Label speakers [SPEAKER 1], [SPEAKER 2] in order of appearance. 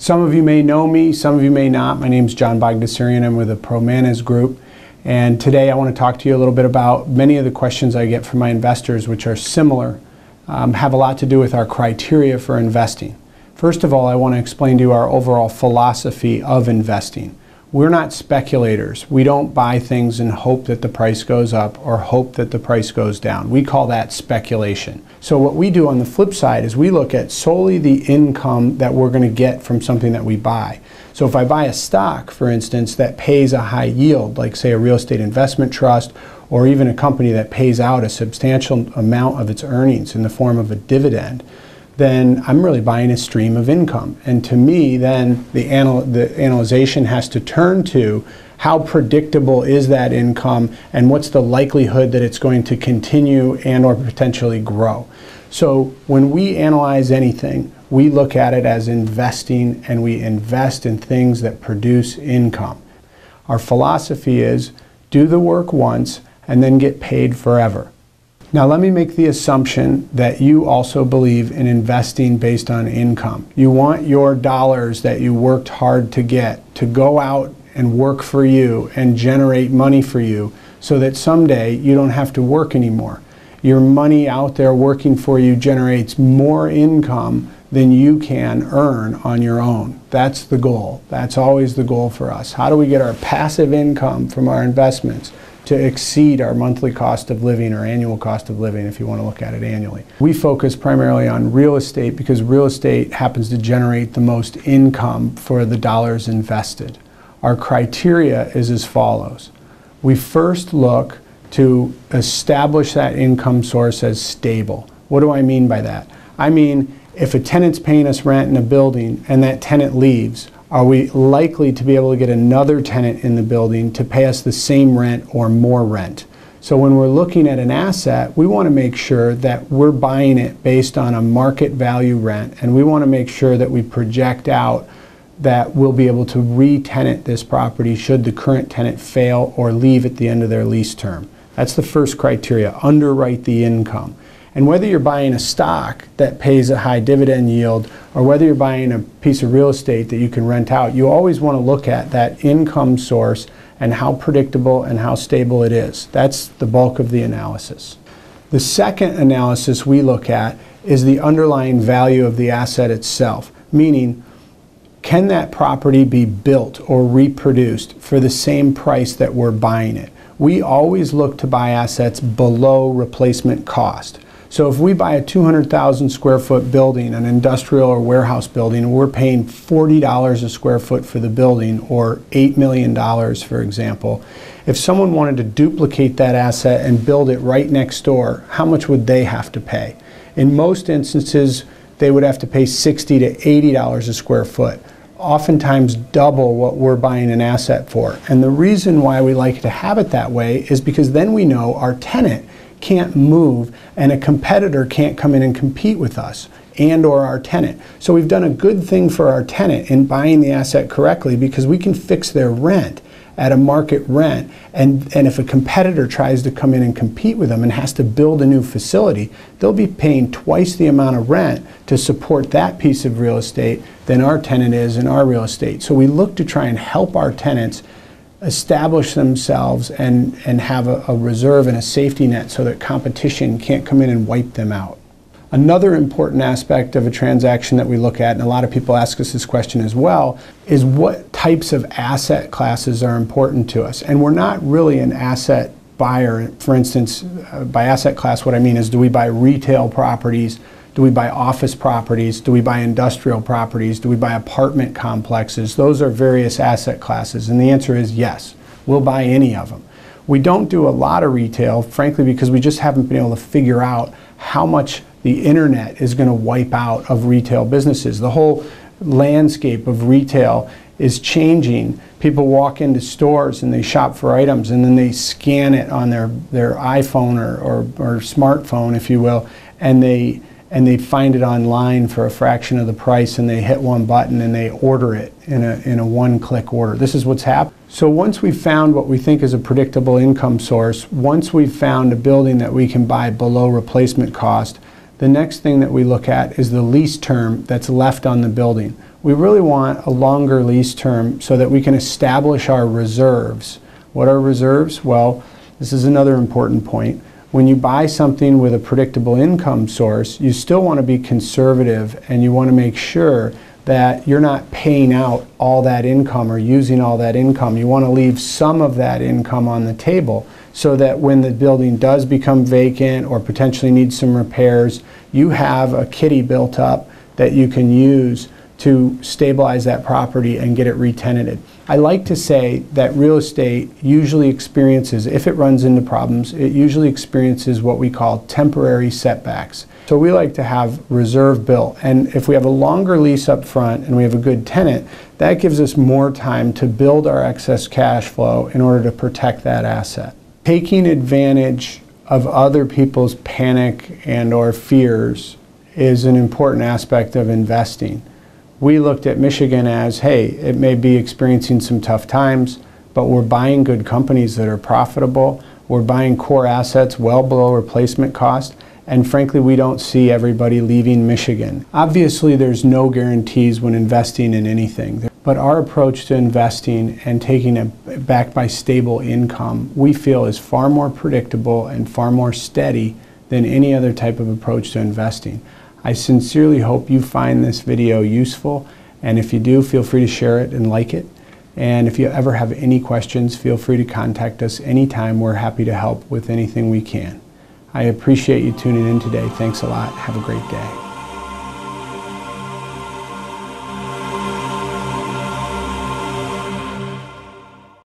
[SPEAKER 1] Some of you may know me, some of you may not. My name is John Bogdasarian. I'm with the ProManus Group. And today I want to talk to you a little bit about many of the questions I get from my investors, which are similar, have a lot to do with our criteria for investing. First of all, I want to explain to you our overall philosophy of investing. We're not speculators. We don't buy things and hope that the price goes up or hope that the price goes down. We call that speculation. So what we do on the flip side is we look at solely the income that we're going to get from something that we buy. So if I buy a stock, for instance, that pays a high yield, like say a real estate investment trust, or even a company that pays out a substantial amount of its earnings in the form of a dividend, then I'm really buying a stream of income. And to me, then the analyzation has to turn to how predictable is that income and what's the likelihood that it's going to continue and or potentially grow. So when we analyze anything, we look at it as investing, and we invest in things that produce income. Our philosophy is do the work once and then get paid forever. Now let me make the assumption that you also believe in investing based on income. You want your dollars that you worked hard to get to go out and work for you and generate money for you so that someday you don't have to work anymore. Your money out there working for you generates more income than you can earn on your own. That's the goal. That's always the goal for us. How do we get our passive income from our investments to exceed our monthly cost of living or annual cost of living, if you want to look at it annually? We focus primarily on real estate because real estate happens to generate the most income for the dollars invested. Our criteria is as follows. We first look to establish that income source as stable. What do I mean by that? I mean, if a tenant's paying us rent in a building and that tenant leaves, are we likely to be able to get another tenant in the building to pay us the same rent or more rent? So when we're looking at an asset, we want to make sure that we're buying it based on a market value rent, and we want to make sure that we project out that we'll be able to re-tenant this property should the current tenant fail or leave at the end of their lease term. That's the first criteria, underwrite the income. And whether you're buying a stock that pays a high dividend yield or whether you're buying a piece of real estate that you can rent out, you always want to look at that income source and how predictable and how stable it is. That's the bulk of the analysis. The second analysis we look at is the underlying value of the asset itself, meaning can that property be built or reproduced for the same price that we're buying it? We always look to buy assets below replacement cost. So if we buy a 200,000 square foot building, an industrial or warehouse building, and we're paying $40 a square foot for the building, or $8 million, for example, if someone wanted to duplicate that asset and build it right next door, how much would they have to pay? In most instances, they would have to pay $60 to $80 a square foot, oftentimes double what we're buying an asset for. And the reason why we like to have it that way is because then we know our tenant can't move and a competitor can't come in and compete with us and or our tenant. So we've done a good thing for our tenant in buying the asset correctly because we can fix their rent at a market rent, and if a competitor tries to come in and compete with them and has to build a new facility, they'll be paying twice the amount of rent to support that piece of real estate than our tenant is in our real estate. So we look to try and help our tenants establish themselves and have a reserve and a safety net so that competition can't come in and wipe them out. Another important aspect of a transaction that we look at, and a lot of people ask us this question as well, is what types of asset classes are important to us. And we're not really an asset buyer. For instance, by asset class, what I mean is, do we buy retail properties? Do we buy office properties? Do we buy industrial properties? Do we buy apartment complexes? Those are various asset classes, and the answer is yes. We'll buy any of them. We don't do a lot of retail, frankly, because we just haven't been able to figure out how much the internet is going to wipe out of retail businesses. The whole landscape of retail is changing. People walk into stores and they shop for items and then they scan it on their iPhone or smartphone, if you will, and they find it online for a fraction of the price, and they hit one button and they order it in a one-click order. This is what's happened. So once we've found what we think is a predictable income source, once we've found a building that we can buy below replacement cost, the next thing that we look at is the lease term that's left on the building. we really want a longer lease term so that we can establish our reserves. What are reserves? Well, this is another important point. When you buy something with a predictable income source, you still want to be conservative, and you want to make sure that you're not paying out all that income or using all that income. You want to leave some of that income on the table so that when the building does become vacant or potentially needs some repairs, you have a kitty built up that you can use to stabilize that property and get it re-tenanted. I like to say that real estate usually experiences, if it runs into problems, it usually experiences what we call temporary setbacks. So we like to have reserve built, and if we have a longer lease up front and we have a good tenant, that gives us more time to build our excess cash flow in order to protect that asset. Taking advantage of other people's panic and or fears is an important aspect of investing. We looked at Michigan as, hey, it may be experiencing some tough times, but we're buying good companies that are profitable. We're buying core assets well below replacement cost. And frankly, we don't see everybody leaving Michigan. Obviously, there's no guarantees when investing in anything. But our approach to investing and taking it backed by stable income, we feel is far more predictable and far more steady than any other type of approach to investing. I sincerely hope you find this video useful, and if you do, feel free to share it and like it. And if you ever have any questions, feel free to contact us anytime. We're happy to help with anything we can. I appreciate you tuning in today. Thanks a lot. Have a great day.